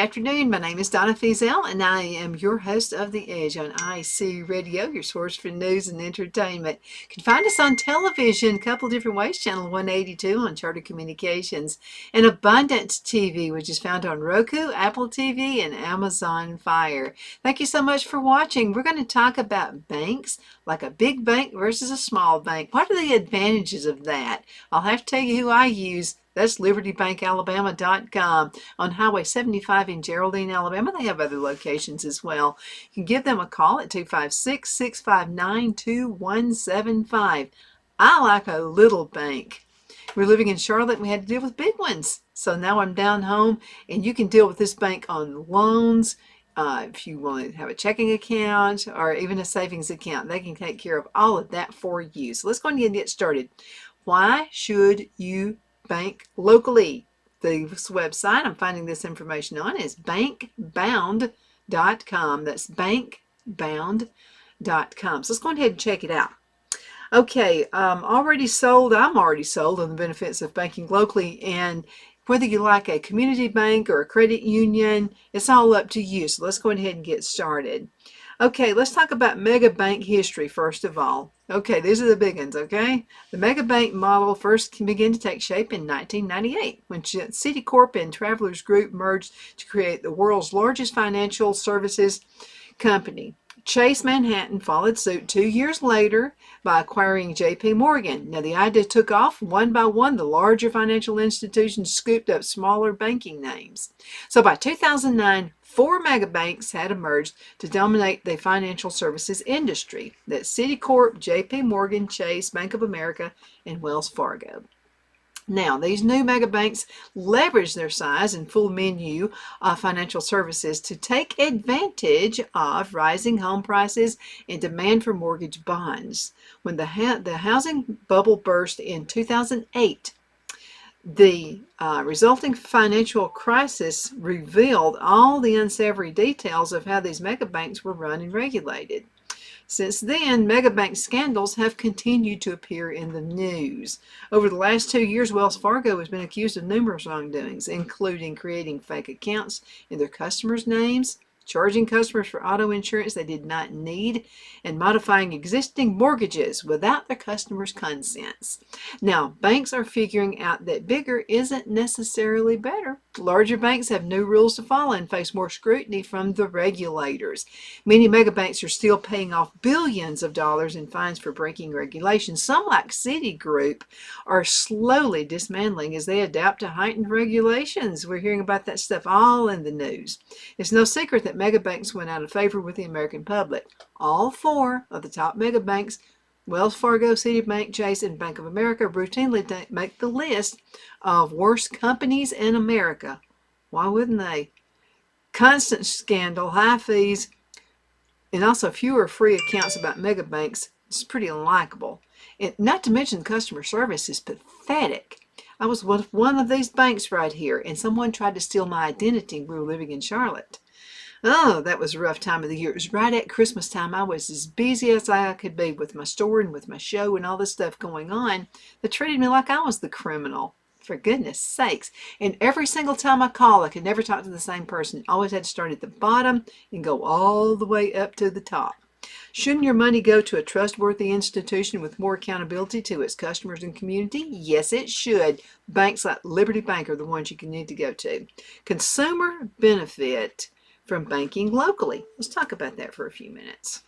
afternoon. My name is Donna Feazell, and I am your host of The Edge on IC Radio, your source for news and entertainment. You can find us on television a couple different ways. Channel 182 on Charter Communications, and Abundance TV, which is found on Roku, Apple TV, and Amazon Fire. Thank you so much for watching. We're going to talk about banks, like a big bank versus a small bank. What are the advantages of that? I'll have to tell you who I use. That's LibertyBankAlabama.com on Highway 75 in Geraldine, Alabama. They have other locations as well. You can give them a call at 256-659-2175. I like a little bank. We're living in Charlotte and we had to deal with big ones. So now I'm down home and you can deal with this bank on loans. If you want to have a checking account or even a savings account, they can take care of all of that for you. So let's go ahead and get started. Why should you bank locally? The website I'm finding this information on is bankbound.com. That's bankbound.com. So let's go ahead and check it out. Okay, I'm already sold on the benefits of banking locally, and whether you like a community bank or a credit union, it's all up to you. So let's go ahead and get started. Okay, let's talk about mega bank history first of all. Okay, these are the big ones, okay? The mega bank model first began to take shape in 1998 when Citicorp and Travelers Group merged to create the world's largest financial services company. Chase Manhattan followed suit 2 years later by acquiring J.P. Morgan. Now, the idea took off. One by one, the larger financial institutions scooped up smaller banking names. So by 2009, 4 mega banks had emerged to dominate the financial services industry. That's Citicorp, J.P. Morgan, Chase, Bank of America, and Wells Fargo. Now, these new mega banks leverage their size and full menu of financial services to take advantage of rising home prices and demand for mortgage bonds. When the housing bubble burst in 2008, the resulting financial crisis revealed all the unsavory details of how these mega banks were run and regulated. Since then, mega bank scandals have continued to appear in the news. Over the last 2 years, Wells Fargo has been accused of numerous wrongdoings, including creating fake accounts in their customers' names, charging customers for auto insurance they did not need, and modifying existing mortgages without their customers' consents. Now, banks are figuring out that bigger isn't necessarily better. Larger banks have new rules to follow and face more scrutiny from the regulators. Many mega banks are still paying off billions of dollars in fines for breaking regulations. Some, like Citigroup, are slowly dismantling as they adapt to heightened regulations. We're hearing about that stuff all in the news. It's no secret that mega banks went out of favor with the American public. All 4 of the top mega banks, Wells Fargo, Citibank, Chase, and Bank of America, routinely make the list of worst companies in America. Why wouldn't they? Constant scandal, high fees, and also fewer free accounts about mega banks. It's pretty unlikable. And not to mention customer service is pathetic. I was with one of these banks right here, and someone tried to steal my identity. We were living in Charlotte. Oh, that was a rough time of the year. It was right at Christmas time. I was as busy as I could be with my store and with my show and all this stuff going on. They treated me like I was the criminal, for goodness sakes. And every single time I call, I could never talk to the same person. Always had to start at the bottom and go all the way up to the top. Shouldn't your money go to a trustworthy institution with more accountability to its customers and community? Yes, it should. Banks like Liberty Bank are the ones you need to go to. Consumer benefit from banking locally. Let's talk about that for a few minutes.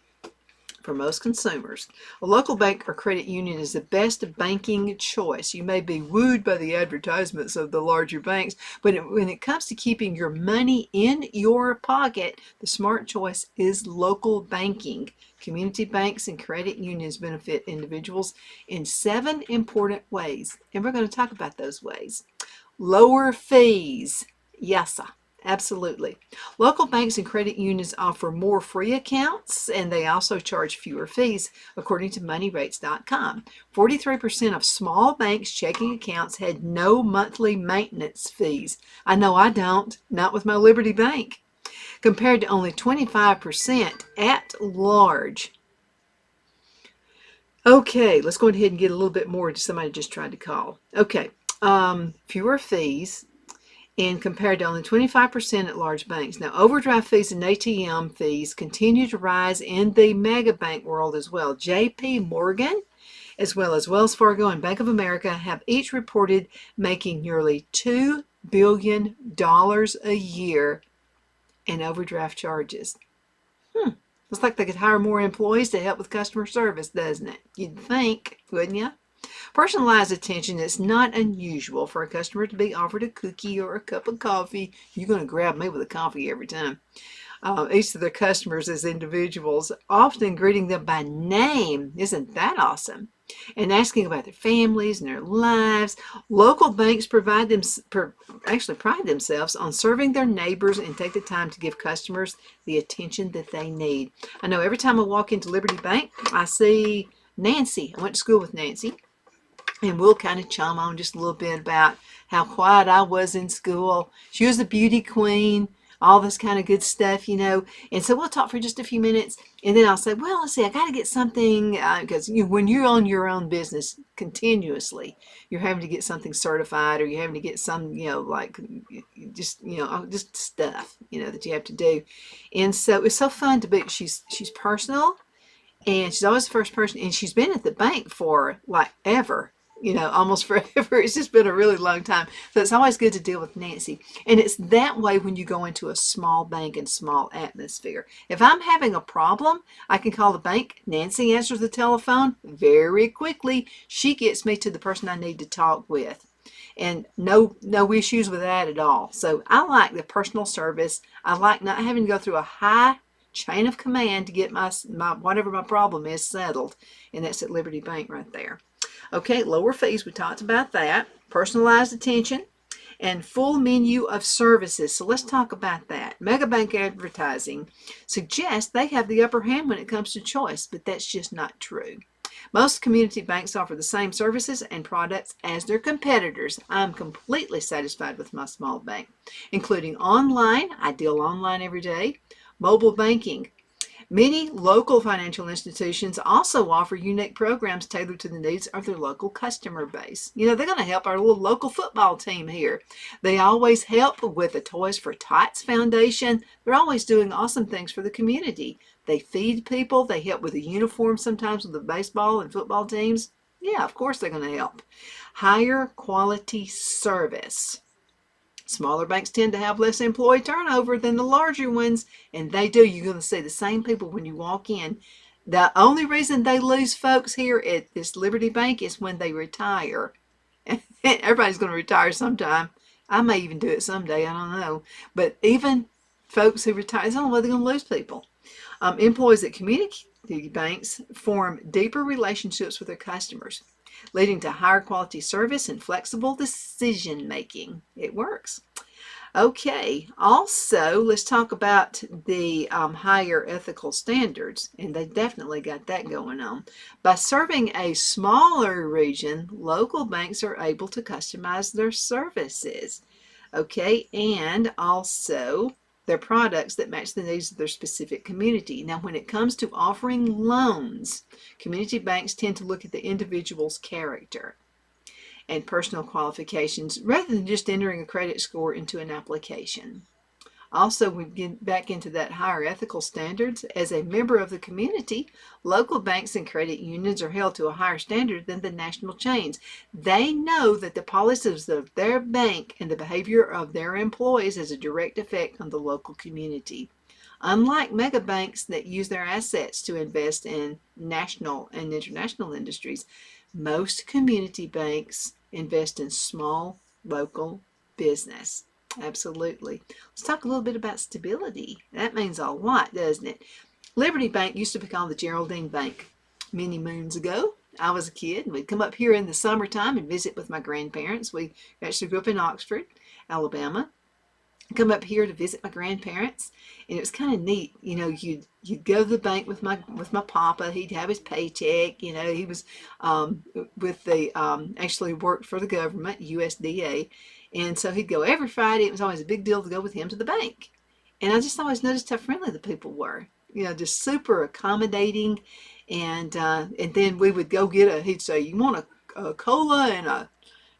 For most consumers, a local bank or credit union is the best banking choice. You may be wooed by the advertisements of the larger banks, but when it comes to keeping your money in your pocket, the smart choice is local banking. Community banks and credit unions benefit individuals in 7 important ways, and we're going to talk about those ways. Lower fees. Yes, sir. Absolutely. Local banks and credit unions offer more free accounts, and they also charge fewer fees, according to MoneyRates.com. 43% of small banks' checking accounts had no monthly maintenance fees. I know I don't, not with my Liberty Bank, compared to only 25% at large. Okay, let's go ahead and get a little bit more to somebody just tried to call. Okay, fewer fees. and compared to only 25% at large banks. Now, overdraft fees and ATM fees continue to rise in the mega bank world as well. JP Morgan, as well as Wells Fargo and Bank of America, have each reported making nearly $2 billion a year in overdraft charges. Looks like they could hire more employees to help with customer service, doesn't it? You'd think, wouldn't you? Personalized attention is not unusual for a customer to be offered a cookie or a cup of coffee. You're going to grab me with a coffee every time. Each of their customers as individuals, often greeting them by name. Isn't that awesome? And asking about their families and their lives. Local banks actually pride themselves on serving their neighbors and take the time to give customers the attention that they need. I know every time I walk into Liberty Bank, I see Nancy. I went to school with Nancy. And we'll kind of chum on just a little bit about how quiet I was in school. She was a beauty queen, all this kind of good stuff, you know. And so we'll talk for just a few minutes. And then I'll say, well, let's see, I got to get something. Because when you're on your own business continuously, you're having to get something certified, or you're having to get some, just stuff, that you have to do. And so it's so fun to be, she's personal. And she's always the first person. And she's been at the bank for like ever. Almost forever. It's just been a really long time. So it's always good to deal with Nancy. And it's that way when you go into a small bank and small atmosphere. If I'm having a problem, I can call the bank. Nancy answers the telephone very quickly. She gets me to the person I need to talk with. And no issues with that at all. So I like the personal service. I like not having to go through a high chain of command to get my whatever my problem is settled. And that's at Liberty Bank right there. Okay, lower fees, we talked about that. Personalized attention and full menu of services. So let's talk about that. Megabank advertising suggests they have the upper hand when it comes to choice, but that's just not true. Most community banks offer the same services and products as their competitors. I'm completely satisfied with my small bank, including online. I deal online every day. Mobile banking. Many local financial institutions also offer unique programs tailored to the needs of their local customer base. They're going to help our little local football team here. They always help with the Toys for Tots Foundation. They're always doing awesome things for the community. They feed people. They help with the uniform sometimes with the baseball and football teams. Yeah, of course they're going to help. Higher quality service. Smaller banks tend to have less employee turnover than the larger ones, and they do. You're going to see the same people when you walk in. The only reason they lose folks here at this Liberty Bank is when they retire. Everybody's going to retire sometime. I may even do it someday. I don't know. But even folks who retire, it's the only way they're going to lose people. Employees at community banks form deeper relationships with their customers, leading to higher quality service and flexible decision making. It works. Okay, also let's talk about the higher ethical standards, and they definitely got that going on. By serving a smaller region, local banks are able to customize their services. Okay, and also their products that match the needs of their specific community. Now, when it comes to offering loans, community banks tend to look at the individual's character and personal qualifications rather than just entering a credit score into an application. Also, we get back into that higher ethical standards. As a member of the community, local banks and credit unions are held to a higher standard than the national chains. They know that the policies of their bank and the behavior of their employees has a direct effect on the local community. Unlike mega banks that use their assets to invest in national and international industries, most community banks invest in small local business. Absolutely. Let's talk a little bit about stability. That means a lot, doesn't it? Liberty Bank used to be called the Geraldine Bank many moons ago. I was a kid, and we'd come up here in the summertime and visit with my grandparents. We actually grew up in Oxford, Alabama. Come up here to visit my grandparents, and it was kind of neat. You'd go to the bank with my papa. He'd have his paycheck. He was with the actually worked for the government, USDA. And so he'd go every Friday. It was always a big deal to go with him to the bank. And I just always noticed how friendly the people were. Just super accommodating. And then we would go get he'd say, you want a cola and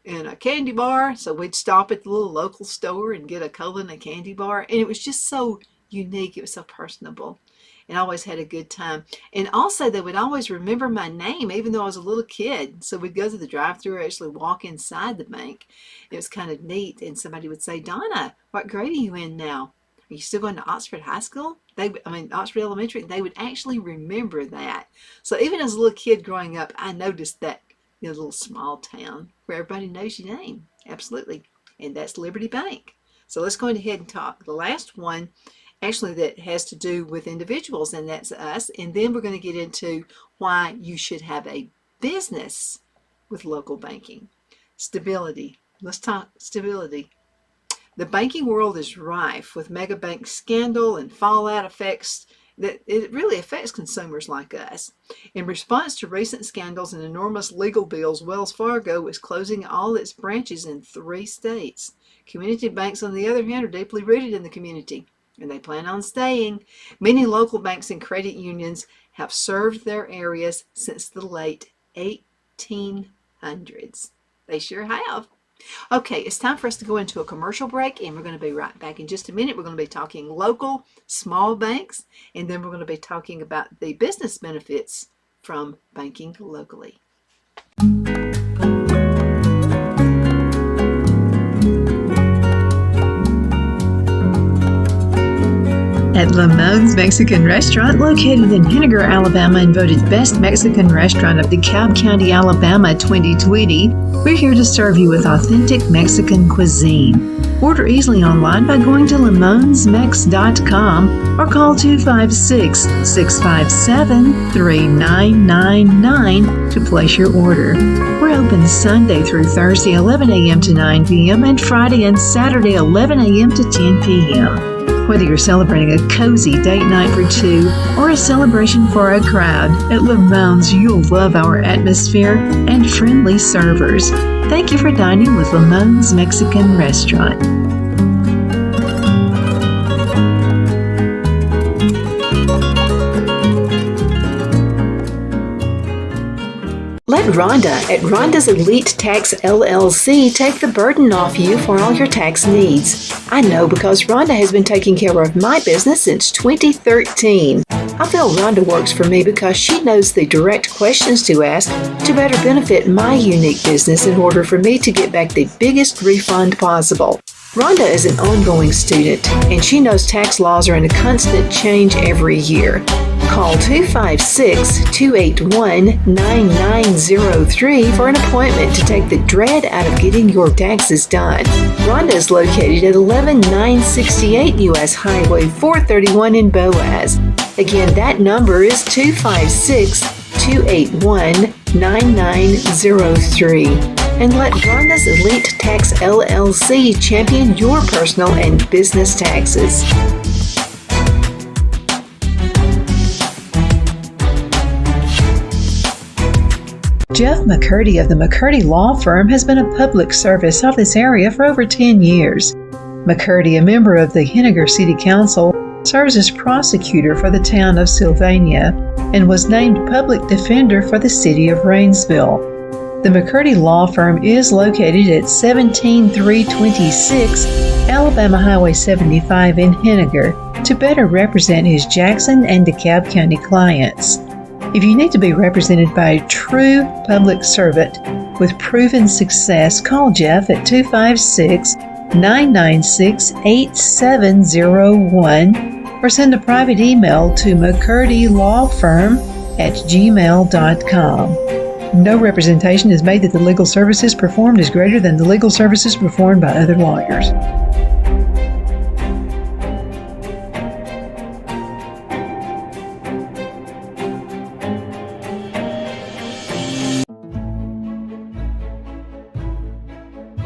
and a candy bar. So we'd stop at the little local store and get a cola and a candy bar. And it was just so unique. It was so personable. And I always had a good time. And also, they would always remember my name, even though I was a little kid. So we'd go to the drive-thru or actually walk inside the bank. It was kind of neat. And somebody would say, Donna, what grade are you in now? Are you still going to Oxford High School? Oxford Elementary. They would actually remember that. So even as a little kid growing up, I noticed that little small town where everybody knows your name. Absolutely. And that's Liberty Bank. So let's go ahead and talk. The last one actually that has to do with individuals, and that's us. And then we're going to get into why you should have a business with local banking. Stability. Let's talk stability. The banking world is rife with mega bank scandal and fallout effects that it really affects consumers like us. In response to recent scandals and enormous legal bills, Wells Fargo is closing all its branches in 3 states. Community banks, on the other hand, are deeply rooted in the community, and they plan on staying. Many local banks and credit unions have served their areas since the late 1800s. They sure have. Okay, it's time for us to go into a commercial break, and we're going to be right back in just a minute. We're going to be talking local, small banks, and then we're going to be talking about the business benefits from banking locally. At Lamone's Mexican Restaurant, located in Henniger, Alabama, and voted Best Mexican Restaurant of DeKalb County, Alabama 2020, we're here to serve you with authentic Mexican cuisine. Order easily online by going to lamonsmex.com or call 256-657-3999 to place your order. We're open Sunday through Thursday 11 a.m. to 9 p.m. and Friday and Saturday 11 a.m. to 10 p.m. Whether you're celebrating a cozy date night for 2 or a celebration for a crowd, at Lamone's you'll love our atmosphere and friendly servers. Thank you for dining with Lamone's Mexican Restaurant. Let Rhonda at Rhonda's Elite Tax LLC take the burden off you for all your tax needs. I know because Rhonda has been taking care of my business since 2013. I feel Rhonda works for me because she knows the direct questions to ask to better benefit my unique business in order for me to get back the biggest refund possible. Rhonda is an ongoing student, and she knows tax laws are in a constant change every year. Call 256-281-9903 for an appointment to take the dread out of getting your taxes done. Rhonda is located at 11968 U.S. Highway 431 in Boaz. Again, that number is 256-281-9903. And let Rhonda's Elite Tax LLC champion your personal and business taxes. Jeff McCurdy of the McCurdy Law Firm has been a public service of this area for over 10 years. McCurdy, a member of the Henniger City Council, serves as prosecutor for the town of Sylvania and was named public defender for the city of Rainsville. The McCurdy Law Firm is located at 17326 Alabama Highway 75 in Henniger to better represent his Jackson and DeKalb County clients. If you need to be represented by a true public servant with proven success, call Jeff at 256-996-8701 or send a private email to mccurdylawfirm@gmail.com. No representation is made that the legal services performed is greater than the legal services performed by other lawyers.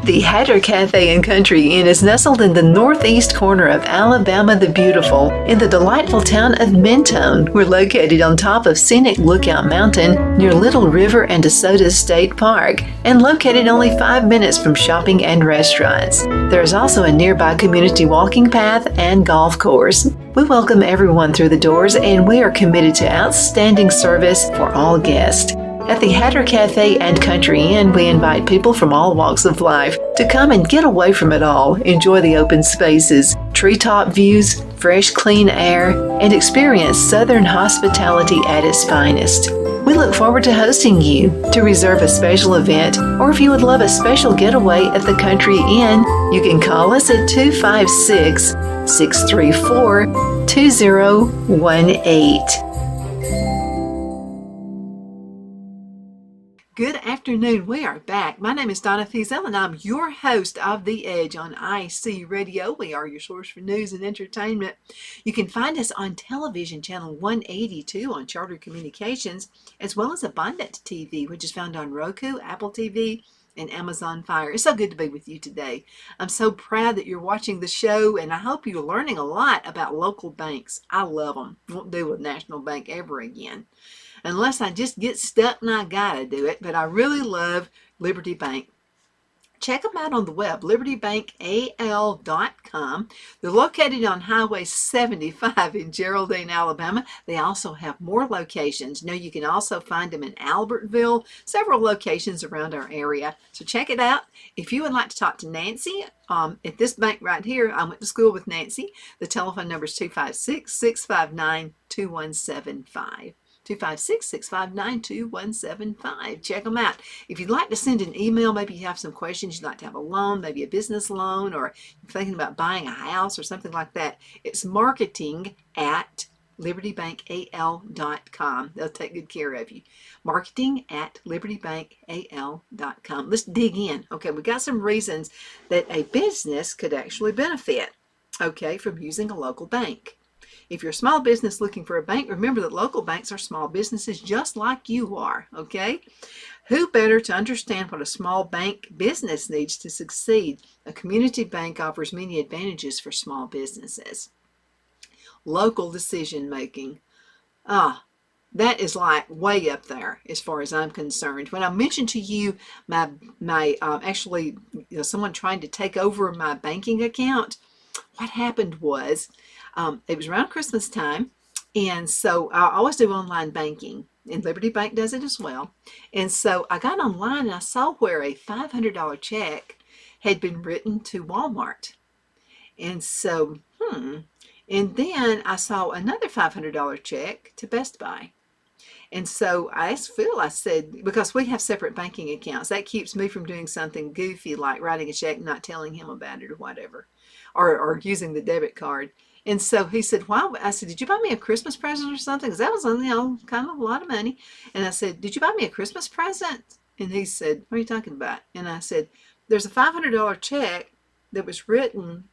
The Hatter Cafe and Country Inn is nestled in the northeast corner of Alabama the Beautiful in the delightful town of Mentone. We're located on top of scenic Lookout Mountain near Little River and DeSoto State Park and located only 5 minutes from shopping and restaurants. There is also a nearby community walking path and golf course. We welcome everyone through the doors and we are committed to outstanding service for all guests. At the Hatter Cafe and Country Inn, we invite people from all walks of life to come and get away from it all, enjoy the open spaces, treetop views, fresh, clean air, and experience Southern hospitality at its finest. We look forward to hosting you. To reserve a special event, or if you would love a special getaway at the Country Inn, you can call us at 256-634-2018. Good afternoon. We are back. My name is Donna Fiesel, and I'm your host of The Edge on IC Radio. We are your source for news and entertainment. You can find us on television channel 182 on Charter Communications, as well as Abundant TV, which is found on Roku, Apple TV, and Amazon Fire. It's so good to be with you today. I'm so proud that you're watching the show, and I hope you're learning a lot about local banks. I love them. Won't do a national bank ever again, unless I just get stuck and I gotta do it. But I really love Liberty Bank. Check them out on the web, libertybankal.com. They're located on Highway 75 in Geraldine, Alabama. They also have more locations. You know, you can also find them in Albertville, several locations around our area. So check it out. If you would like to talk to Nancy at this bank right here, I went to school with Nancy. The telephone number is 256-659-2175. 256-659-2175. Check them out. If you'd like to send an email, maybe you have some questions, you'd like to have a loan, maybe a business loan, or you're thinking about buying a house or something like that, it's marketing@libertybankal.com. They'll take good care of you. Marketing@libertybankal.com. Let's dig in. Okay, we got some reasons that a business could actually benefit, okay, from using a local bank. If you're a small business looking for a bank, remember that local banks are small businesses just like you are, okay? Who better to understand what a small bank business needs to succeed? A community bank offers many advantages for small businesses. Local decision making. That is like way up there as far as I'm concerned. When I mentioned to you someone trying to take over my banking account, what happened was, it was around Christmas time, and so I always do online banking, and Liberty Bank does it as well. And so I got online and I saw where a $500 check had been written to Walmart. And so, and then I saw another $500 check to Best Buy. And so I asked Phil, I said, because we have separate banking accounts, that keeps me from doing something goofy like writing a check and not telling him about it or whatever, or using the debit card. And so he said, "Why?" I said, "Did you buy me a Christmas present or something?" Because that was, kind of a lot of money. And I said, "Did you buy me a Christmas present?" And he said, "What are you talking about?" And I said, "There's a $500 check that was written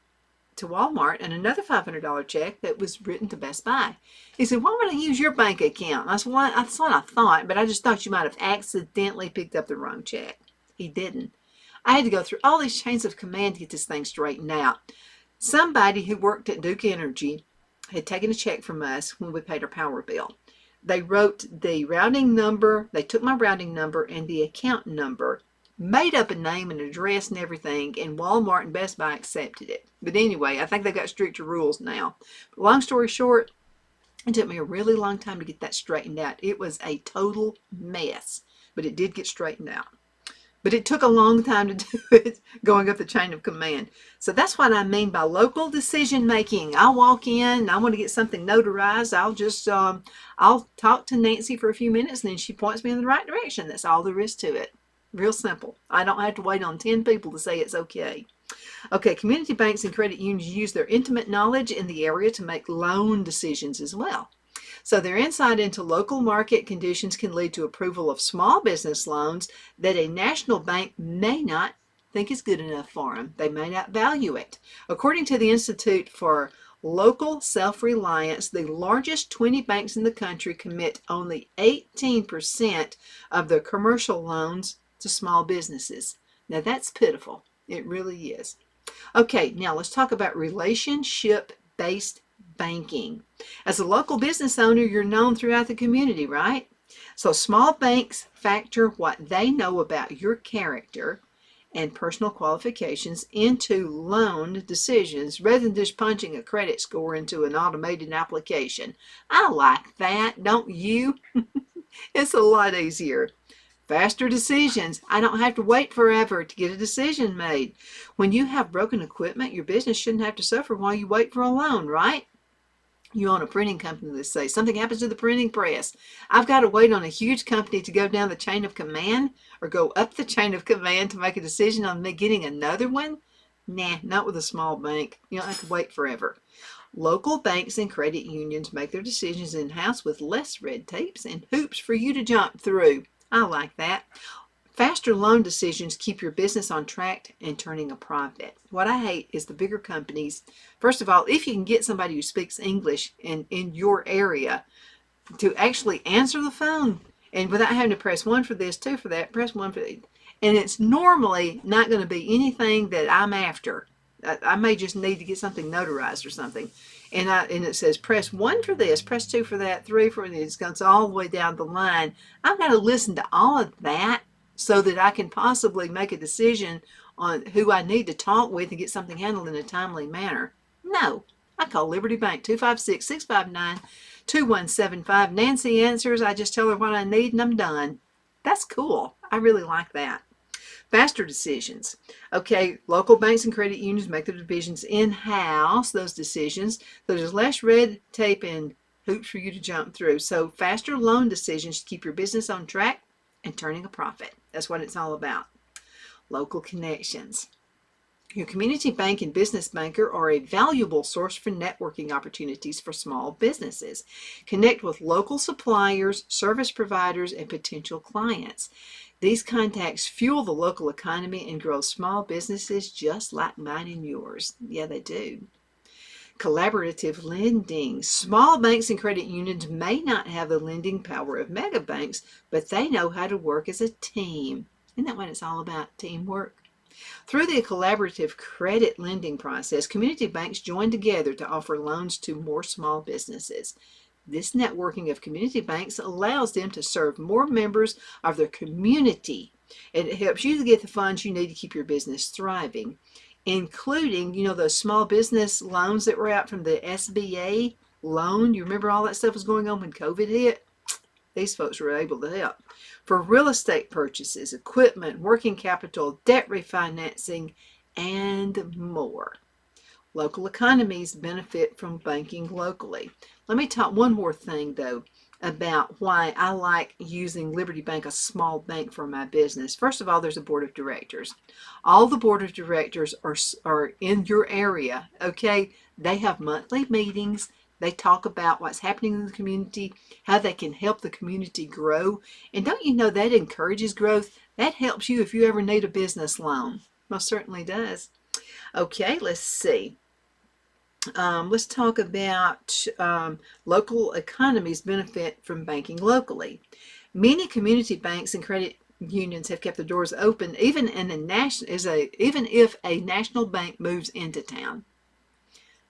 to Walmart and another $500 check that was written to Best Buy." He said, "Why would I use your bank account?" And I said, "Well, that's what I thought, but I just thought you might have accidentally picked up the wrong check." He didn't. I had to go through all these chains of command to get this thing straightened out. Somebody who worked at Duke Energy had taken a check from us when we paid our power bill. They wrote the routing number, they took my routing number and the account number, made up a name and address and everything, and Walmart and Best Buy accepted it. But anyway, I think they've got stricter rules now. But long story short, it took me a really long time to get that straightened out. It was a total mess, but it did get straightened out. But it took a long time to do it, going up the chain of command. So that's what I mean by local decision making. I'll walk in and I want to get something notarized. I'll just, I'll talk to Nancy for a few minutes and then she points me in the right direction. That's all there is to it. Real simple. I don't have to wait on 10 people to say it's okay. Okay, community banks and credit unions use their intimate knowledge in the area to make loan decisions as well. So their insight into local market conditions can lead to approval of small business loans that a national bank may not think is good enough for them. They may not value it. According to the Institute for Local Self-Reliance, the largest 20 banks in the country commit only 18% of their commercial loans to small businesses. Now that's pitiful. It really is. Okay, now let's talk about relationship-based banking. As a local business owner, you're known throughout the community, right? So small banks factor what they know about your character and personal qualifications into loan decisions rather than just punching a credit score into an automated application. I like that, don't you? It's a lot easier. Faster decisions. I don't have to wait forever to get a decision made. When you have broken equipment, your business shouldn't have to suffer while you wait for a loan, right? You own a printing company, let's say. Something happens to the printing press. I've got to wait on a huge company to go down the chain of command or go up the chain of command to make a decision on me getting another one? Nah, not with a small bank. You don't have to wait forever. Local banks and credit unions make their decisions in-house with less red tapes and hoops for you to jump through. I like that. Faster loan decisions keep your business on track and turning a profit. What I hate is the bigger companies. First of all, if you can get somebody who speaks English in your area to actually answer the phone and without having to press 1 for this, 2 for that, press 1 for that, and it's normally not going to be anything that I'm after. I may just need to get something notarized or something. And it says press 1 for this, press 2 for that, 3 for this. It goes all the way down the line. I've got to listen to all of that so that I can possibly make a decision on who I need to talk with and get something handled in a timely manner. No, I call Liberty Bank 256-659-2175. Nancy answers. I just tell her what I need and I'm done. That's cool. I really like that. Faster decisions. Okay, local banks and credit unions make their divisions in-house, those decisions. So there's less red tape and hoops for you to jump through. So faster loan decisions to keep your business on track and turning a profit. That's what it's all about. Local connections. Your community bank and business banker are a valuable source for networking opportunities for small businesses. Connect with local suppliers, service providers, and potential clients. These contacts fuel the local economy and grow small businesses just like mine and yours. Yeah, they do. Collaborative lending. Small banks and credit unions may not have the lending power of mega banks, but they know how to work as a team. Isn't that what it's all about? Teamwork. Through the collaborative credit lending process, community banks join together to offer loans to more small businesses. This networking of community banks allows them to serve more members of their community, and it helps you to get the funds you need to keep your business thriving, including, those small business loans that were out from the SBA loan. You remember all that stuff was going on when COVID hit? These folks were able to help. For real estate purchases, equipment, working capital, debt refinancing, and more. Local economies benefit from banking locally. Let me talk one more thing, though, about why I like using Liberty Bank, a small bank, for my business. First of all, there's a board of directors. All the board of directors are in your area, okay? They have monthly meetings. They talk about what's happening in the community, how they can help the community grow. And don't you know that encourages growth? That helps you if you ever need a business loan. Most certainly does. Okay, let's see. Let's talk about local economies benefit from banking locally. Many community banks and credit unions have kept their doors open even if a national bank moves into town.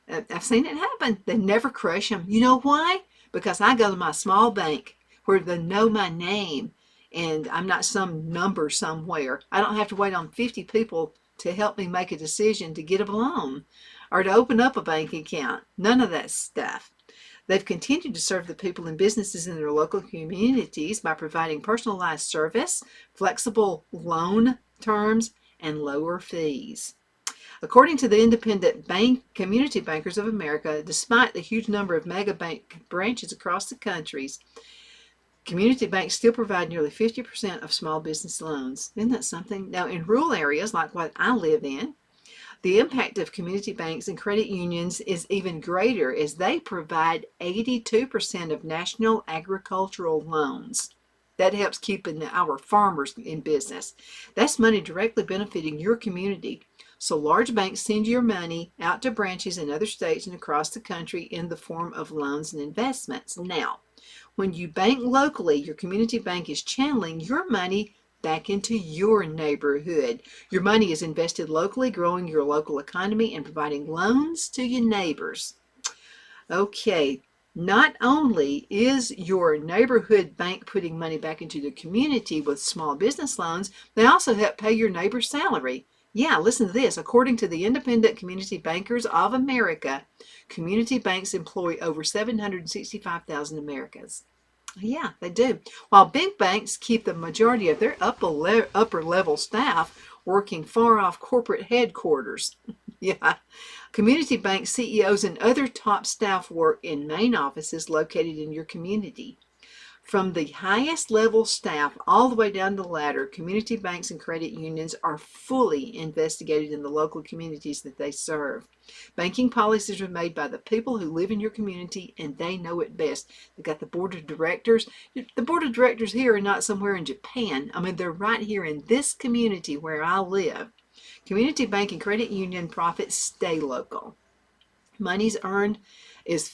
I've seen it happen. They never crush them. You know why? Because I go to my small bank where they know my name and I'm not some number somewhere. I don't have to wait on 50 people to help me make a decision to get a loan or to open up a bank account. None of that stuff. They've continued to serve the people and businesses in their local communities by providing personalized service, flexible loan terms, and lower fees. According to the Independent Community Bankers of America, despite the huge number of mega bank branches across the countries, community banks still provide nearly 50% of small business loans. Isn't that something? Now, in rural areas like what I live in, the impact of community banks and credit unions is even greater as they provide 82% of national agricultural loans. That helps keeping our farmers in business. That's money directly benefiting your community. So large banks send your money out to branches in other states and across the country in the form of loans and investments. Now, when you bank locally, your community bank is channeling your money back into your neighborhood. Your money is invested locally, growing your local economy and providing loans to your neighbors. Okay, not only is your neighborhood bank putting money back into the community with small business loans, they also help pay your neighbor's salary. Yeah, listen to this. According to the Independent Community Bankers of America, community banks employ over 765,000 Americans. Yeah, they do. While big banks keep the majority of their upper level staff working far off corporate headquarters. Yeah. Community bank CEOs and other top staff work in main offices located in your community. From the highest level staff all the way down the ladder, community banks and credit unions are fully investigated in the local communities that they serve. Banking policies are made by the people who live in your community, and they know it best. They've got the board of directors. The board of directors here are not somewhere in Japan. I mean, they're right here in this community where I live. Community bank and credit union profits stay local. Money's earned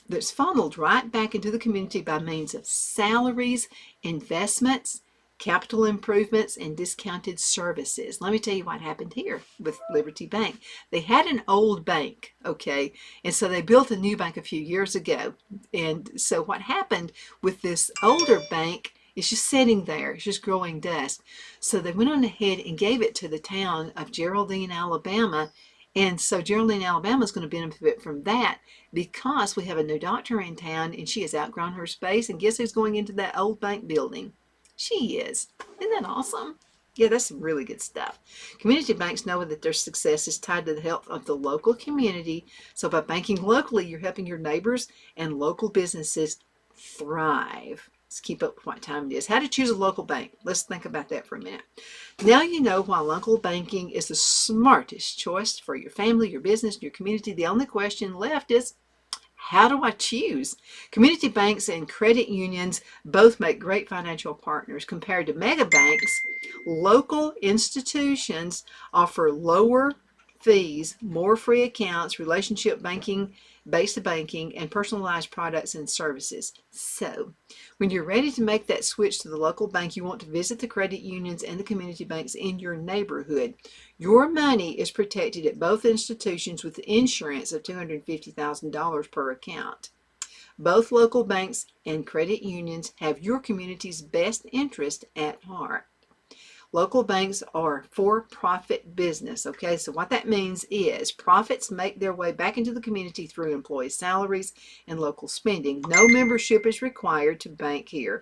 that's funneled right back into the community by means of salaries, investments, capital improvements, and discounted services. Let me tell you what happened here with Liberty Bank. They had an old bank, okay, and so they built a new bank a few years ago. And so what happened with this older bank, it's just sitting there. It's just growing dust. So they went on ahead and gave it to the town of Geraldine, Alabama. And so Geraldine, Alabama is going to benefit from that because we have a new doctor in town and she has outgrown her space. And guess who's going into that old bank building? She is. Isn't that awesome? Yeah, that's some really good stuff. Community banks know that their success is tied to the health of the local community. So by banking locally, you're helping your neighbors and local businesses thrive. Let's keep up with what time it is. How to choose a local bank. Let's think about that for a minute. Now you know why local banking is the smartest choice for your family, your business, your community. The only question left is, how do I choose? Community banks and credit unions both make great financial partners. Compared to mega banks, local institutions offer lower fees, more free accounts, relationship banking, based banking, and personalized products and services. So, when you're ready to make that switch to the local bank, you want to visit the credit unions and the community banks in your neighborhood. Your money is protected at both institutions with insurance of $250,000 per account. Both local banks and credit unions have your community's best interest at heart. Local banks are for-profit business, okay? So what that means is profits make their way back into the community through employee salaries and local spending. No membership is required to bank here.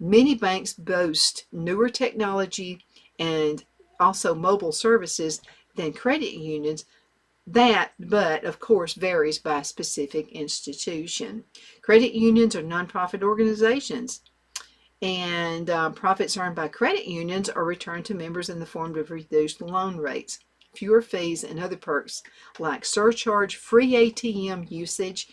Many banks boast newer technology and also mobile services than credit unions. But of course, varies by specific institution. Credit unions are nonprofit organizations. And profits earned by credit unions are returned to members in the form of reduced loan rates, fewer fees, and other perks like surcharge, free ATM usage.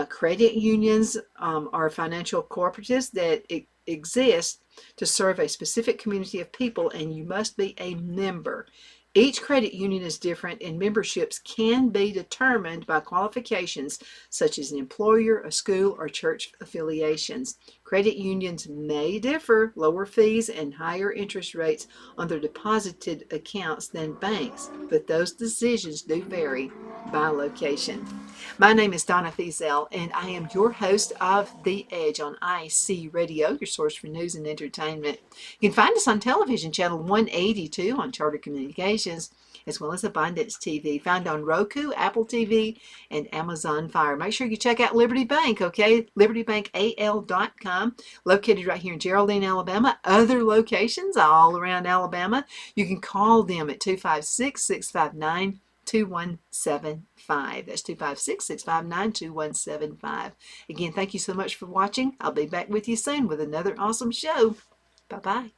Credit unions are financial cooperatives that exist to serve a specific community of people, and you must be a member. Each credit union is different, and memberships can be determined by qualifications such as an employer, a school, or church affiliations. Credit unions may differ, lower fees and higher interest rates on their deposited accounts than banks, but those decisions do vary by location. My name is Donna Feazell, and I am your host of The Edge on IC Radio, your source for news and entertainment. You can find us on television, channel 182 on Charter Communications, as well as Abundance TV, found on Roku, Apple TV, and Amazon Fire. Make sure you check out Liberty Bank, okay? LibertyBankAL.com, located right here in Geraldine, Alabama. Other locations all around Alabama. You can call them at 256-659-2175. That's 256-659-2175. Again, thank you so much for watching. I'll be back with you soon with another awesome show. Bye-bye.